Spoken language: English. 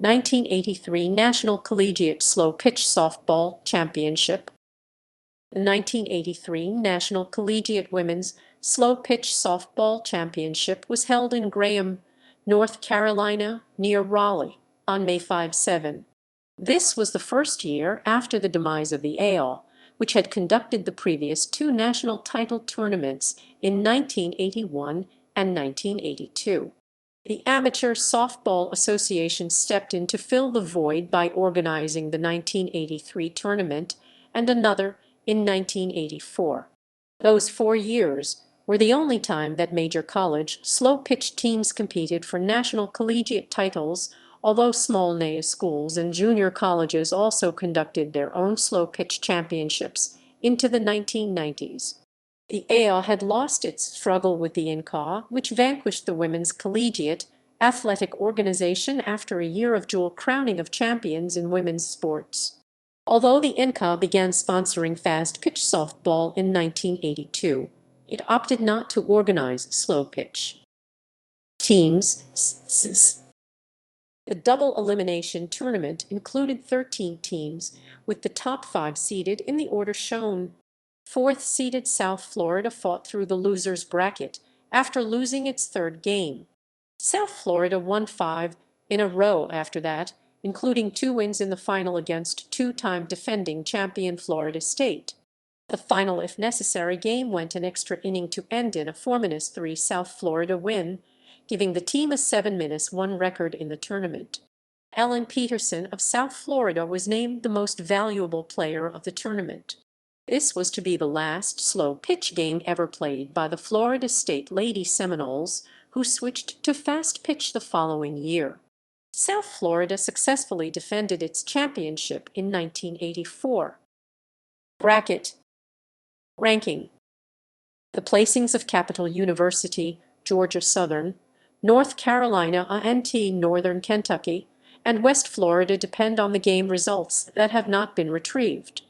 1983 National Collegiate Slow Pitch Softball Championship. The 1983 National Collegiate Women's Slow Pitch Softball Championship was held in Graham, North Carolina, near Raleigh, on May 5-7. This was the first year after the demise of the AL, which had conducted the previous two national title tournaments in 1981 and 1982. The Amateur Softball Association stepped in to fill the void by organizing the 1983 tournament and another in 1984. Those 4 years were the only time that major college slow-pitch teams competed for national collegiate titles, although small NAIA schools and junior colleges also conducted their own slow-pitch championships into the 1990s. The AL had lost its struggle with the INCAW, which vanquished the Women's Collegiate Athletic Organization after a year of dual crowning of champions in women's sports. Although the INCAW began sponsoring fast-pitch softball in 1982, it opted not to organize slow-pitch teams. The double elimination tournament included 13 teams, with the top 5 seeded in the order shown. Fourth-seeded South Florida fought through the losers bracket after losing its third game. South Florida won 5 in a row after that, including 2 wins in the final against two-time defending champion Florida State. The final, if necessary, game went an extra inning to end in a 4-3 South Florida win, giving the team a 7-1 record in the tournament. Alan Peterson of South Florida was named the most valuable player of the tournament. This was to be the last slow-pitch game ever played by the Florida State Lady Seminoles, who switched to fast-pitch the following year. South Florida successfully defended its championship in 1984. Bracket ranking. The placings of Capital University, Georgia Southern, North Carolina A&T Northern Kentucky, and West Florida depend on the game results that have not been retrieved.